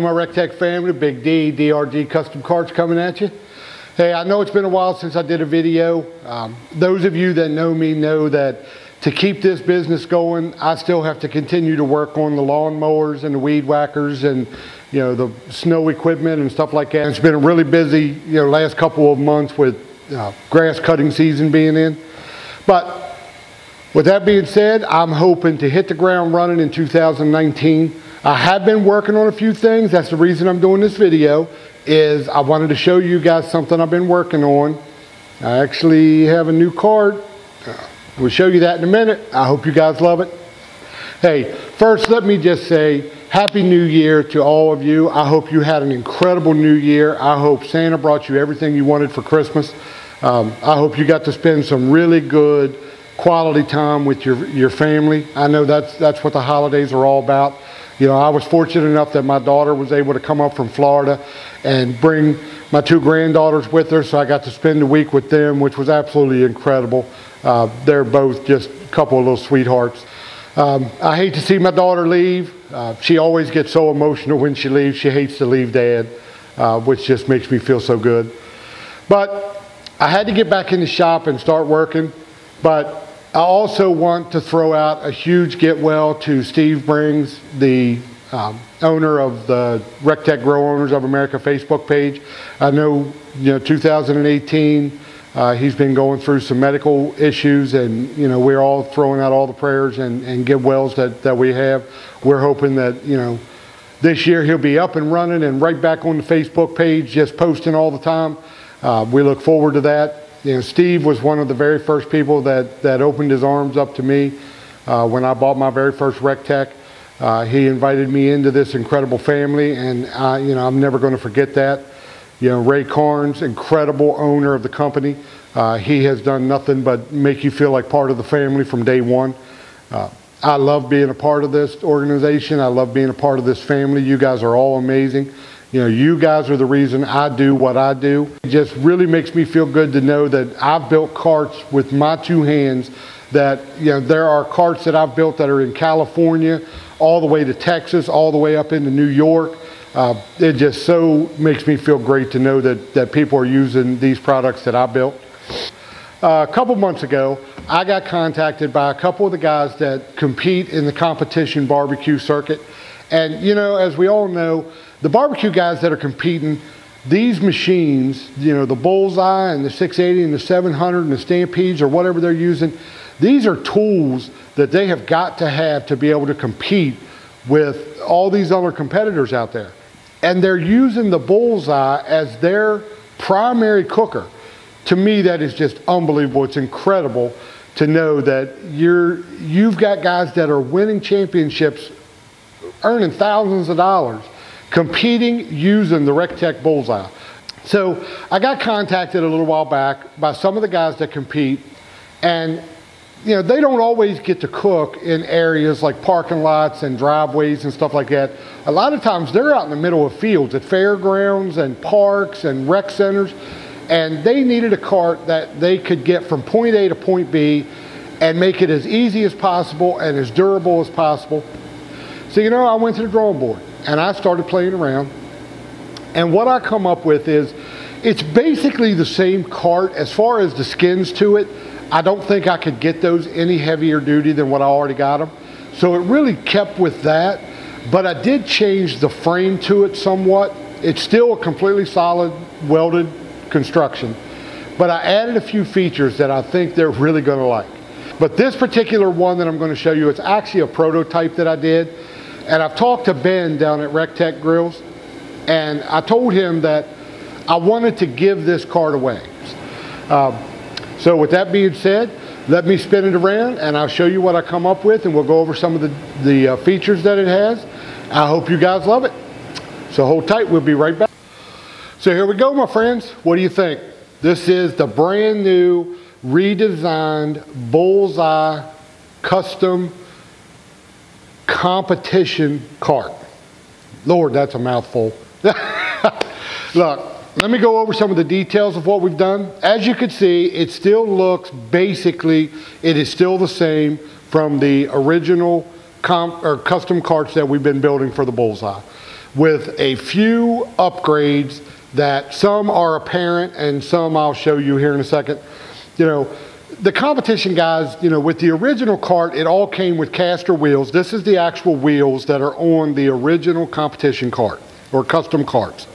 my RecTech family, Big D, DRG Custom Carts coming at you. Hey, I know it's been a while since I did a video. Those of you that know me know that to keep this business going, I still have to continue to work on the lawn mowers and the weed whackers and the snow equipment and stuff like that. It's been a really busy last couple of months with grass cutting season being in. But with that being said, I'm hoping to hit the ground running in 2019. I have been working on a few things. That's the reason I'm doing this video, is I wanted to show you guys something I've been working on. I actually have a new cart. We'll show you that in a minute. I hope you guys love it. Hey, first let me just say Happy New Year to all of you. I hope you had an incredible New Year. I hope Santa brought you everything you wanted for Christmas. I hope you got to spend some really good quality time with your family. I know that's what the holidays are all about. I was fortunate enough that my daughter was able to come up from Florida and bring my two granddaughters with her, so I got to spend a week with them, which was absolutely incredible. They're both just a couple of little sweethearts. I hate to see my daughter leave. She always gets so emotional when she leaves. She hates to leave Dad, which just makes me feel so good. But I had to get back in the shop and start working. But I also want to throw out a huge get well to Steve Brings, the owner of the RecTech Grow Owners of America Facebook page. I know 2018, he's been going through some medical issues, and we're all throwing out all the prayers and get wells that we have. We're hoping that this year he'll be up and running and right back on the Facebook page, just posting all the time. We look forward to that. Steve was one of the very first people that opened his arms up to me when I bought my very first RecTech. He invited me into this incredible family, and I'm never going to forget that. Ray Carnes, incredible owner of the company. He has done nothing but make you feel like part of the family from day one. I love being a part of this organization. I love being a part of this family. You guys are all amazing. You guys are the reason I do what I do. It just really makes me feel good to know that I've built carts with my two hands, that there are carts that I've built that are in California, all the way to Texas, all the way up into New York. It just so makes me feel great to know that people are using these products that I built. A couple months ago, I got contacted by a couple of the guys that compete in the competition barbecue circuit. And as we all know, the barbecue guys that are competing, these machines, the Bullseye and the 680 and the 700 and the Stampedes or whatever they're using, these are tools that they have got to have to be able to compete with all these other competitors out there. And they're using the Bullseye as their primary cooker. To me, that is just unbelievable. It's incredible to know that you've got guys that are winning championships, earning thousands of dollars, competing using the RecTech Bullseye. So I got contacted a little while back by some of the guys that compete, and they don't always get to cook in areas like parking lots and driveways and stuff like that. A lot of times they're out in the middle of fields at fairgrounds and parks and rec centers, and they needed a cart that they could get from point A to point B and make it as easy as possible and as durable as possible. So I went to the drawing board and I started playing around, and what I come up with is it's basically the same cart. As far as the skins to it, I don't think I could get those any heavier duty than what I already got them. So it really kept with that, but I did change the frame to it somewhat. It's still a completely solid welded construction, but I added a few features that I think they're really going to like. But this particular one that I'm going to show you, it's actually a prototype that I did. And I've talked to Ben down at RecTech Grills, and I told him that I wanted to give this cart away. So with that being said, let me spin it around and I'll show you what I come up with, and we'll go over some of the features that it has. I hope you guys love it. So hold tight, we'll be right back. So here we go, my friends. What do you think? This is the brand new redesigned Bullseye custom competition cart. Lord, that's a mouthful. Look, let me go over some of the details of what we've done. As you can see, it still looks basically, it is still the same from the original custom carts that we've been building for the Bullseye. with a few upgrades that some are apparent and some I'll show you here in a second. You know, the competition guys, you know, with the original cart, it all came with caster wheels. This is the actual wheels that are on the original competition cart or custom carts.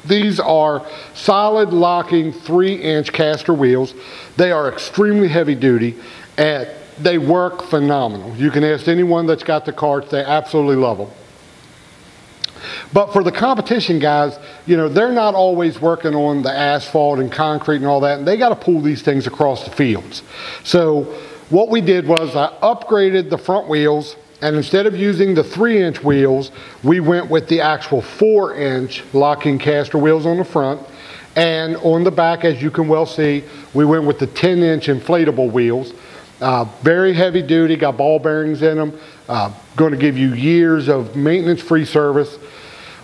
These are solid locking 3-inch caster wheels. They are extremely heavy duty and they work phenomenal. You can ask anyone that's got the carts, they absolutely love them. But for the competition guys, you know, they're not always working on the asphalt and concrete and all that, and they got to pull these things across the fields. So what we did was I upgraded the front wheels, and instead of using the 3-inch wheels, we went with the actual 4-inch locking caster wheels on the front. And on the back, as you can well see, we went with the 10-inch inflatable wheels. Very heavy duty, got ball bearings in them. Going to give you years of maintenance-free service.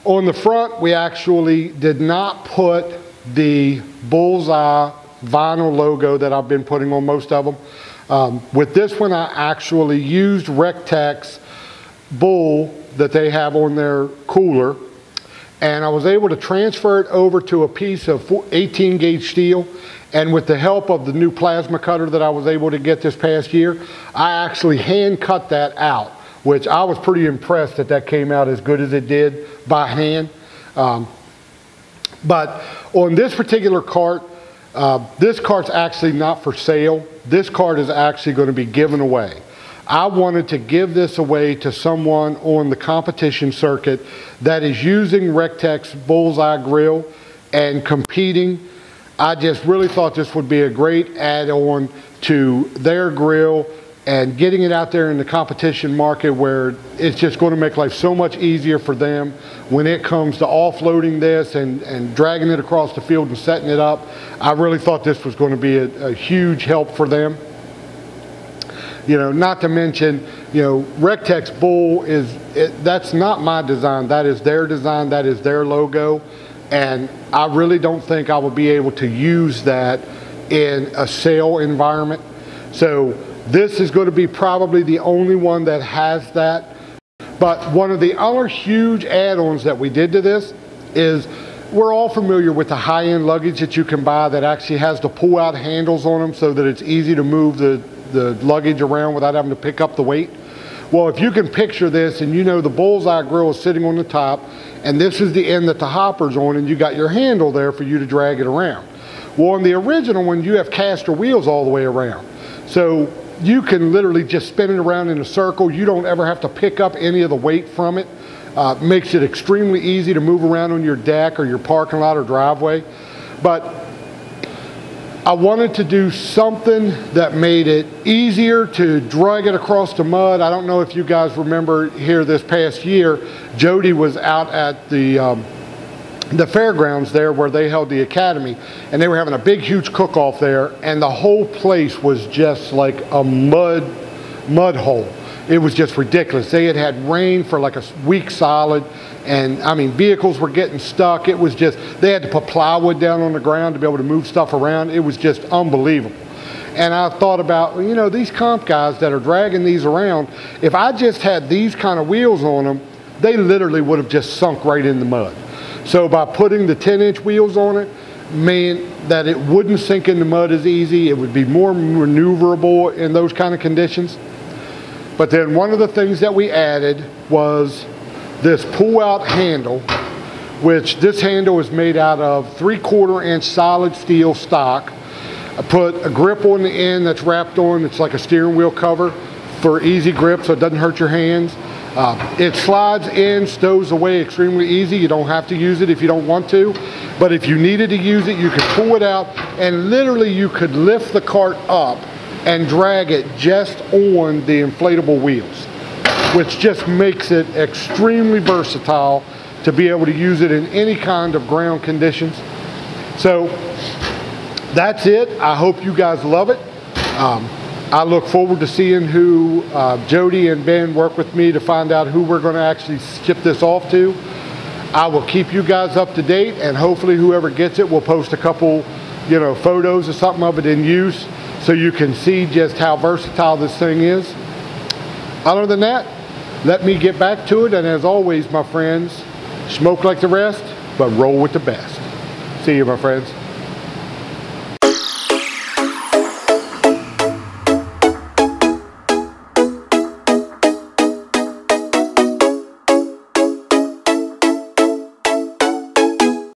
On the front, we actually did not put the Bullseye vinyl logo that I've been putting on most of them. With this one, I actually used Rectex Bull that they have on their cooler, and I was able to transfer it over to a piece of 18 gauge steel. And with the help of the new plasma cutter that I was able to get this past year, I actually hand cut that out, which I was pretty impressed that that came out as good as it did by hand. But on this particular cart, this cart's actually not for sale. This cart is actually going to be given away. I wanted to give this away to someone on the competition circuit that is using Rectex Bullseye grill and competing. I just really thought this would be a great add-on to their grill and getting it out there in the competition market where it's just going to make life so much easier for them when it comes to offloading this and dragging it across the field and setting it up. I really thought this was going to be a huge help for them. You know, not to mention, you know, Rectex Bull that's not my design. That is their design. That is their logo. And I really don't think I would be able to use that in a sale environment. So this is going to be probably the only one that has that. But one of the other huge add-ons that we did to this is we're all familiar with the high-end luggage that you can buy that actually has the pull-out handles on them so that it's easy to move the luggage around without having to pick up the weight. Well, if you can picture this and you know the Bullseye grill is sitting on the top and this is the end that the hopper's on and you got your handle there for you to drag it around. Well, on the original one, you have caster wheels all the way around. So you can literally just spin it around in a circle. You don't ever have to pick up any of the weight from it. Makes it extremely easy to move around on your deck or your parking lot or driveway. But I wanted to do something that made it easier to drag it across the mud. I don't know if you guys remember here this past year, Jody was out at the fairgrounds there where they held the academy, and they were having a big huge cook-off there, and the whole place was just like a mud hole. It was just ridiculous. They had had rain for like a week solid, and I mean vehicles were getting stuck. It was just, they had to put plywood down on the ground to be able to move stuff around. It was just unbelievable. And I thought about, you know, these comp guys that are dragging these around, if I just had these kind of wheels on them, they literally would have just sunk right in the mud. So by putting the 10-inch wheels on it, meant that it wouldn't sink in the mud as easy. It would be more maneuverable in those kind of conditions. But then one of the things that we added was this pull-out handle, which this handle is made out of 3/4-inch solid steel stock. I put a grip on the end that's wrapped on. It's like a steering wheel cover for easy grip so it doesn't hurt your hands. It slides in, stows away extremely easy. You don't have to use it if you don't want to. But if you needed to use it, you could pull it out and literally you could lift the cart up and drag it just on the inflatable wheels, which just makes it extremely versatile to be able to use it in any kind of ground conditions. So that's it. I hope you guys love it. I look forward to seeing who Jody and Ben work with me to find out who we're going to actually ship this off to. I will keep you guys up to date, and hopefully whoever gets it will post a couple, you know, photos or something of it in use so you can see just how versatile this thing is. Other than that, let me get back to it, and as always, my friends, Smoke like the rest, but roll with the best. See you, my friends.